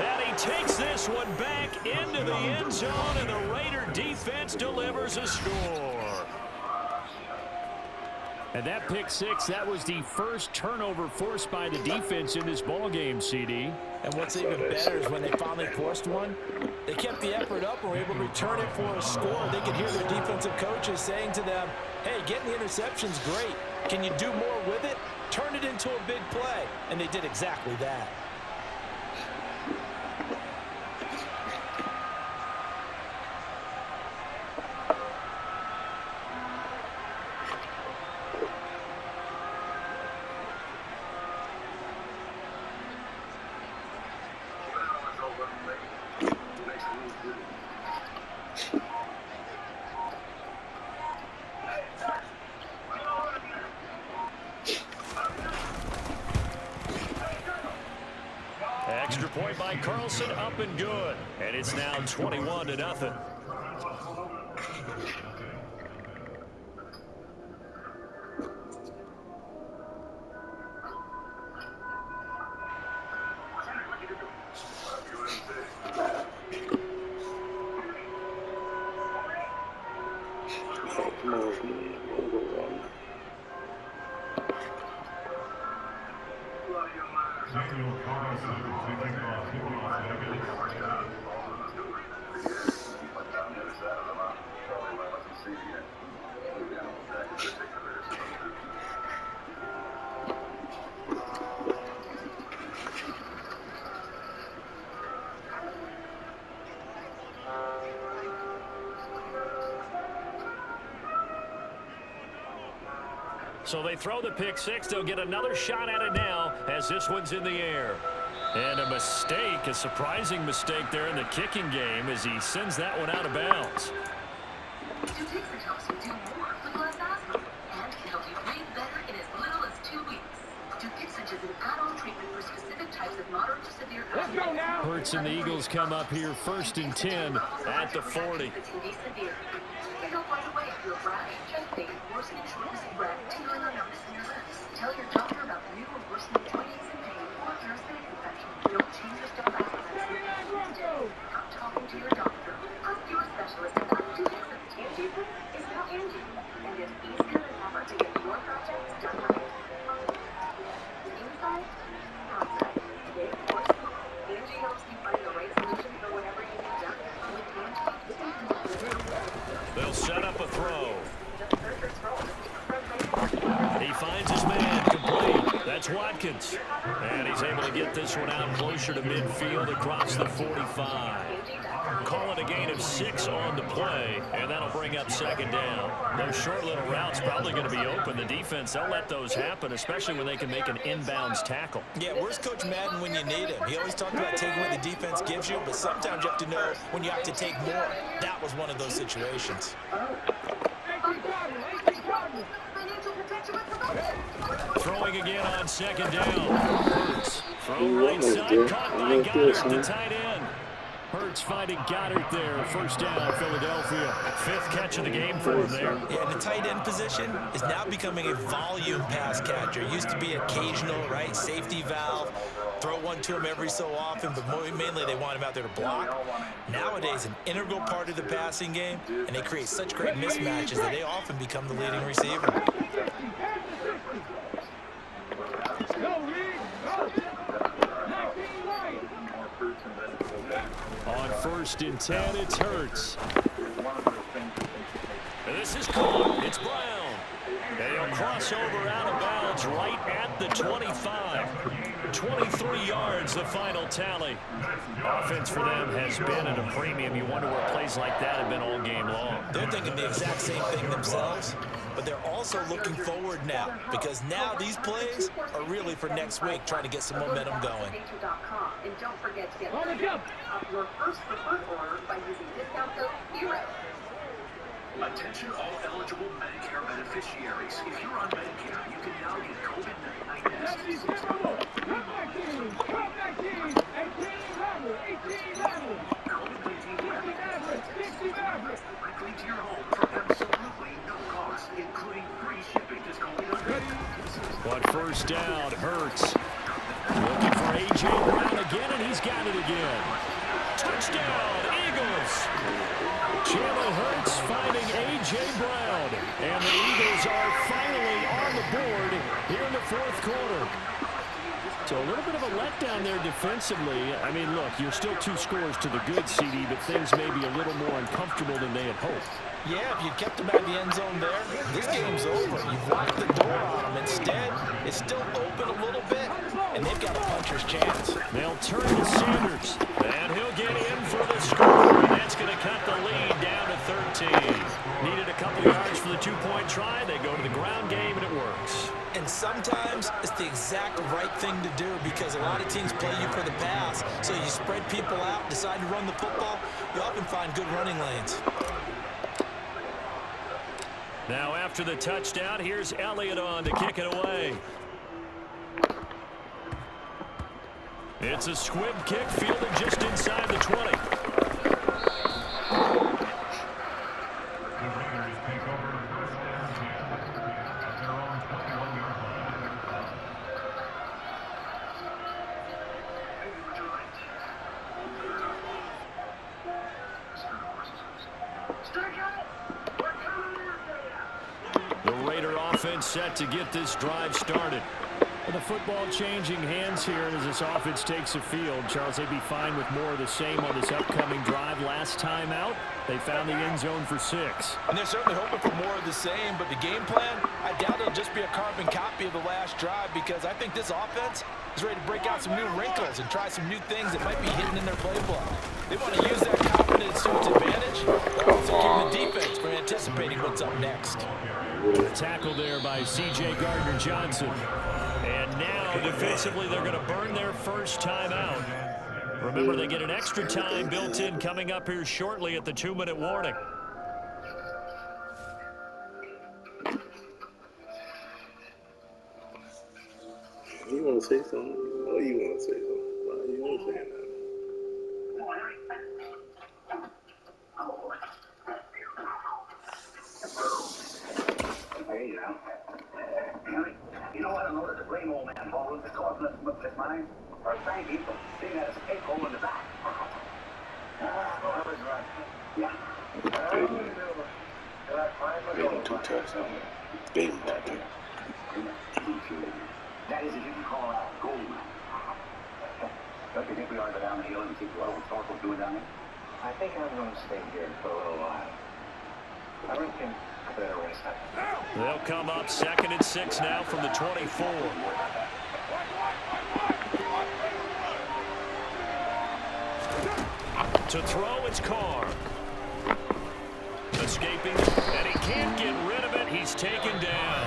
[SPEAKER 5] And he takes this one back into the end zone, and the Raider defense delivers a score. And that pick six, that was the first turnover forced by the defense in this ballgame, CD.
[SPEAKER 6] And what's even better is when they finally forced one, they kept the effort up and were able to return it for a score. They could hear their defensive coaches saying to them, hey, getting the interception's great. Can you do more with it? Turn it into a big play. And they did exactly that.
[SPEAKER 5] Extra point by Carlson, up and good. And it's now 21-0. So they throw the pick six. They'll get another shot at it now as this one's in the air. And a mistake, a surprising mistake there in the kicking game as he sends that one out of bounds.
[SPEAKER 8] Dupixent helps you do more with less asthma and can help you breathe better in as little as 2 weeks. Dupixent is an add-on treatment for specific types of moderate to severe asthma.
[SPEAKER 5] Hurts and the Eagles come up here 1st and 10 at the 40.
[SPEAKER 8] It can help right away if you have rash, chest pain, worsening shortness of breath, tingling or numbness in your lips. Tell your doctor about the new or worsening joint aches and pain or parasitic infection. Don't change your step asthma medicine. Stop talking to your doctor. Ask your specialist about Dupixent. Angie is now Angie, and it's easier than ever to get your projects done right. Inside, outside, big or small, Angie helps you find the right solution for whatever you need done. With Angie,
[SPEAKER 5] They'll set up a throw. He finds his man, complete. That's Watkins. And he's able to get this one out closer to midfield across the 45. Call it a gain of 6 on the play, and that'll bring up 2nd down. Those short little routes probably going to be open. The defense, they'll let those happen, especially when they can make an inbounds tackle.
[SPEAKER 6] Yeah, where's Coach Madden when you need him? He always talked about taking what the defense gives you, but sometimes you have to know when you have to take more. That was one of those situations.
[SPEAKER 5] Throwing again on 2nd down. Hurts. Throw right side, caught by Goddard, the tight end. Hurts finding Goddard there. 1st down, Philadelphia. 5th catch of the game for him there.
[SPEAKER 6] Yeah, and the tight end position is now becoming a volume pass catcher. It used to be occasional, right? Safety valve. Throw one to him every so often, but mainly they want him out there to block. Nowadays, an integral part of the passing game, and they create such great mismatches that they often become the leading receiver.
[SPEAKER 5] On 1st and 10, it's Hurts. And this is caught. It's Brown. And he'll cross over out of bounds right at the 25. 23 yards, the final tally. Offense for them has been at a premium. You wonder where plays like that have been all game long.
[SPEAKER 6] They're thinking the exact same thing themselves, but they're also looking forward now, because now these plays are really for next week, trying to get some momentum going.
[SPEAKER 8] And don't forget to get your first preferred order by using discount code HERO.
[SPEAKER 4] Attention all eligible Medicare beneficiaries. If you're on Medicare, you can now get COVID-19 tests. Directly to your home for absolutely no cost, including free shipping to COVID-19.
[SPEAKER 5] On 1st down, Hurts. Looking for A.J. Brown again, and he's got it again. Touchdown, Eagles. Jalen Hurts finding A.J. Brown. And the Eagles are finally on board here in the fourth quarter. So a little bit of a letdown there defensively. I mean, look, you're still 2 scores to the good, CD, but things may be a little more uncomfortable than they had hoped.
[SPEAKER 6] Yeah, if you kept them out of the end zone there, this game's over. You've locked the door on them. Instead, it's still open a little bit, and they've got a puncher's chance.
[SPEAKER 5] They'll turn to Sanders, and he'll get in for the score, and that's going to cut the lead down to 13. Needed a couple yards for the 2-point try. They go to the ground game, and it works.
[SPEAKER 6] And sometimes it's the exact right thing to do because a lot of teams play you for the pass. So you spread people out, decide to run the football, you often find good running lanes.
[SPEAKER 5] Now after the touchdown, here's Elliott on to kick it away. It's a squib kick fielded just inside the 20. The Raider offense set to get this drive started. Well, the football changing hands here as this offense takes the field. Charles, they'd be fine with more of the same on this upcoming drive. Last time out, they found the end zone for 6.
[SPEAKER 6] And they're certainly hoping for more of the same, but the game plan, I doubt it'll just be a carbon copy of the last drive because I think this offense is ready to break out some new wrinkles and try some new things that might be hidden in their playbook. They want to use that confidence to its advantage, but also keep the defense from anticipating what's up next.
[SPEAKER 5] Tackle there by C.J. Gardner-Johnson. And now, defensively, they're going to burn their first time out. Remember, they get an extra time built in coming up here shortly at the 2-minute warning.
[SPEAKER 9] You want to say something? Oh, you want to say something? Why you want to say that?
[SPEAKER 4] Hey, you know what? I noticed a great old man hole that's causing us much of mine. Or thank you for seeing that escape hole in the back. Yeah.
[SPEAKER 9] Baby 2 touchdowns. Baby 2 touchdowns.
[SPEAKER 4] That is, if you can call it gold. Don't you think we ought to go down the hill and see what old Thorpe will do down there? I think I'm going to stay here for a little while. I reckon I better rest up.
[SPEAKER 5] They'll come up 2nd and 6 now from the 24. To throw, it's Carr. Escaping, and he can't get rid of it. He's taken down.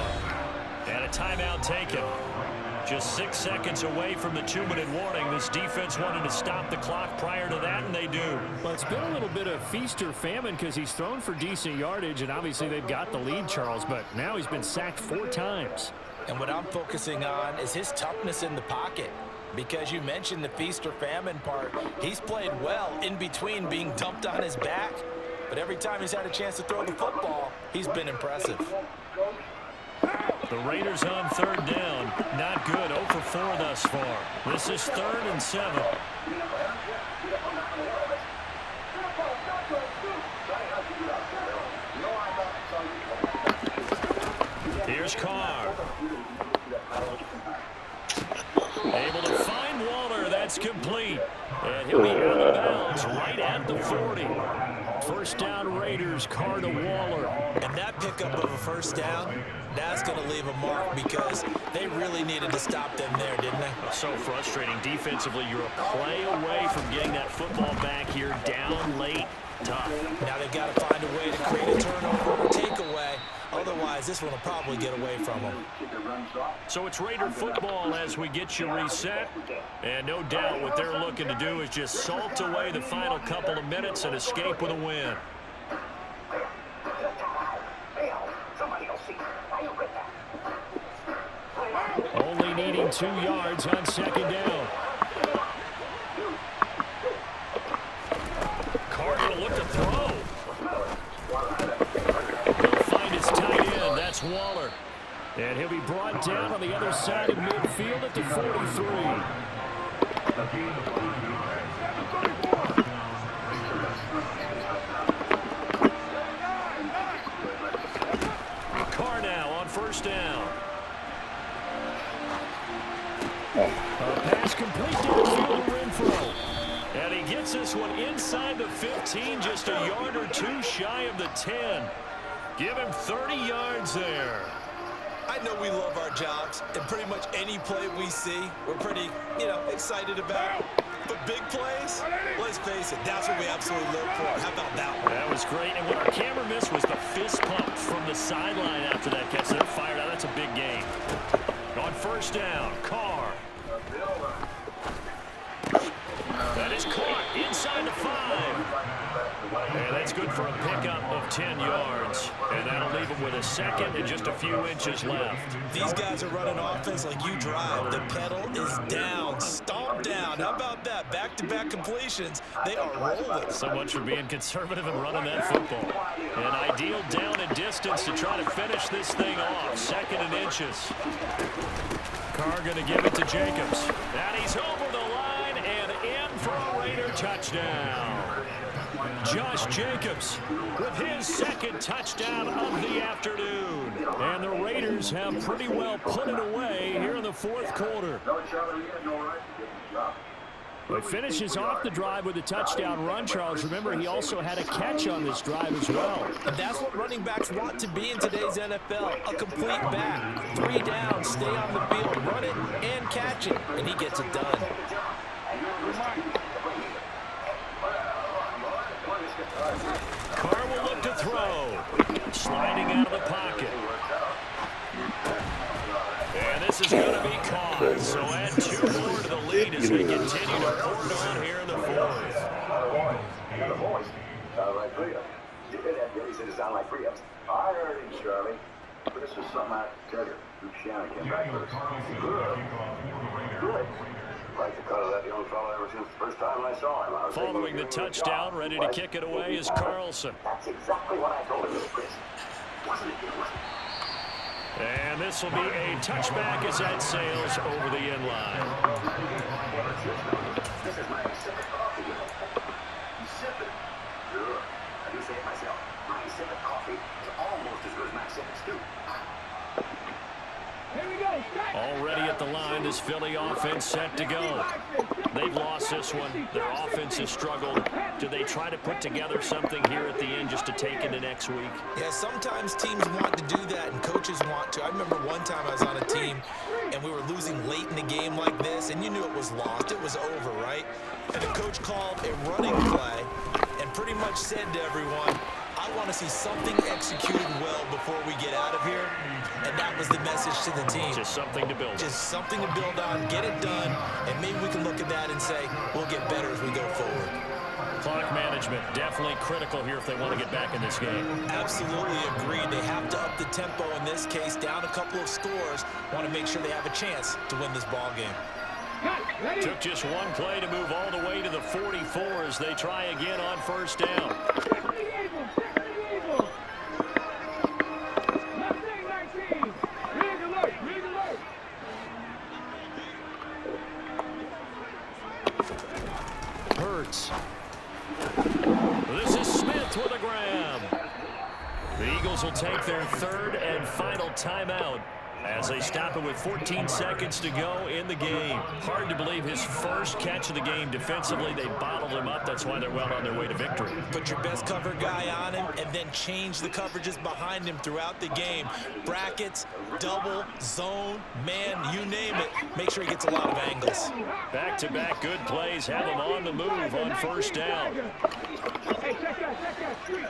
[SPEAKER 5] And a timeout taken. Just 6 seconds away from the 2-minute warning. This defense wanted to stop the clock prior to that, and they do. Well, it's been a little bit of feast or famine because he's thrown for decent yardage, and obviously they've got the lead, Charles, but now he's been sacked 4 times.
[SPEAKER 6] And what I'm focusing on is his toughness in the pocket. Because you mentioned the feast or famine part, he's played well in between being dumped on his back. But every time he's had a chance to throw the football, he's been impressive.
[SPEAKER 5] The Raiders on 3rd down. Not good. 0 for 4 thus far. This is 3rd and 7. Here's Carr. Able to find Waller. That's complete. And he'll be out of bounds right at the 40. First down Raiders, Carr to Waller.
[SPEAKER 6] And that pickup of a first down, that's going to leave a mark because they really needed to stop them there, didn't they?
[SPEAKER 5] So frustrating. Defensively, you're a play away from getting that football back here down late. Tough.
[SPEAKER 6] Now they've got to find a way to create a turnover or takeaway. Otherwise, this one will probably get away from them.
[SPEAKER 5] So it's Raider football as we get you reset. And no doubt what they're looking to do is just salt away the final couple of minutes and escape with a win. Only needing 2 yards on 2nd down. Carr going to look to throw. He'll find his tight end. That's Waller. And he'll be brought down on the other side of midfield at the 43. Carr now on 1st down. this one inside the 15, just a yard or two shy of the 10. Give him 30 yards there.
[SPEAKER 6] I know we love our jobs, and pretty much any play we see, we're pretty, excited about. But big plays, let's face it, that's what we absolutely live for. How about that one?
[SPEAKER 5] That was great, and what our camera missed was the fist pump from the sideline after that catch. They're fired out. That's a big gain. On first down, Carr. That is caught inside the 5. And that's good for a pickup of 10 yards. And that'll leave him with a second and just a few inches left.
[SPEAKER 6] These guys are running offense like you drive. The pedal is down, stomp down. How about that? Back-to-back completions. They are rolling.
[SPEAKER 5] So much for being conservative and running that football. An ideal down and distance to try to finish this thing off. Second and inches. Carr going to give it to Jacobs. And he's over the line and in for a Raider touchdown. Josh Jacobs with his second touchdown of the afternoon. And the Raiders have pretty well put it away here in the fourth quarter. He finishes off the drive with a touchdown run, Charles. Remember, he also had a catch on this drive as well.
[SPEAKER 6] And that's what running backs want to be in today's NFL, a complete back. 3 down, stay on the field, run it and catch it, and he gets it done.
[SPEAKER 5] Carr will look to throw. Sliding out of the pocket. And this is going to be caught. So add 2 more to the lead as we continue to pour it on here in the fourth.
[SPEAKER 4] The voice sounded like Prius. You did that, Billy said it sounded like Prius. I heard him, Charlie. But this is something I have to tell you. Luke Shannon came back with us. Good. Like the cut of that young fellow ever since the first time I saw him.
[SPEAKER 5] Following the touchdown, ready to kick it away is Carlson.
[SPEAKER 4] That's exactly what I told him, Chris. Wasn't it?
[SPEAKER 5] And this will be a touchback as that sails over the end line.
[SPEAKER 4] This is my sip of coffee, you know. You sip it. Sure. I do say it myself. My sip of coffee is almost as good as my sip of stew.
[SPEAKER 5] Already at the line, this Philly offense set to go. They've lost this one. Their offense has struggled. Do they try to put together something here at the end just to take into next week?
[SPEAKER 6] Yeah, sometimes teams want to do that and coaches want to. I remember one time I was on a team and we were losing late in the game like this, and you knew it was lost. It was over, right? And the coach called a running play and pretty much said to everyone, I want to see something executed well before we get out of here. And that was the message to the team.
[SPEAKER 5] Just something to build on.
[SPEAKER 6] Just something to build on, get it done, and maybe we can look at that and say, we'll get better as we go forward.
[SPEAKER 5] Clock management, definitely critical here if they want to get back in this game.
[SPEAKER 6] Absolutely agreed. They have to up the tempo in this case, down a couple of scores, want to make sure they have a chance to win this ball game.
[SPEAKER 5] Took just one play to move all the way to the 44 as they try again on first down. Hurts. This is Smith with a grab. The Eagles will take their third and final timeout as they stop it with 14 seconds to go in the game. Hard to believe his first catch of the game. Defensively, they bottled him up. That's why they're well on their way to victory.
[SPEAKER 6] Put your best cover guy on him and then change the coverages behind him throughout the game. Brackets, double, zone, man, you name it. Make sure he gets a lot of angles.
[SPEAKER 5] Back-to-back good plays have him on the move on first down.
[SPEAKER 7] Hey, check that, street.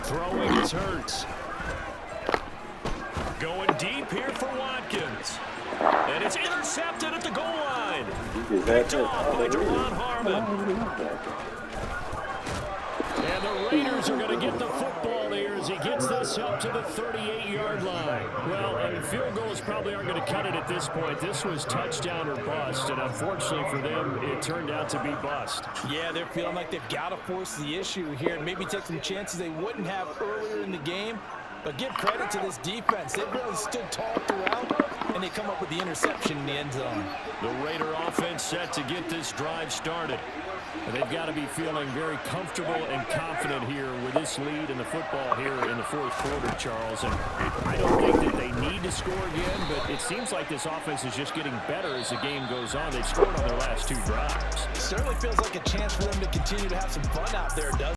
[SPEAKER 5] Throwing is Hurts. Going deep here for Watkins. And it's intercepted at the goal line. Picked off by Deron Harmon. And the Raiders are going to get the football here as he gets this up to the 38-yard line. Well, field goals probably aren't going to cut it at this point. This was touchdown or bust, and unfortunately for them, it turned out to be bust.
[SPEAKER 6] Yeah, they're feeling like they've got to force the issue here and maybe take some chances they wouldn't have earlier in the game. But give credit to this defense. They've really stood tall throughout, and they come up with the interception in the end zone.
[SPEAKER 5] The Raider offense set to get this drive started. They've got to be feeling very comfortable and confident here with this lead in the football here in the fourth quarter, Charles. And I don't think that they need to score again, but it seems like this offense is just getting better as the game goes on. They've scored on their last 2 drives.
[SPEAKER 6] Certainly feels like a chance for them to continue to have some fun out there, doesn't it?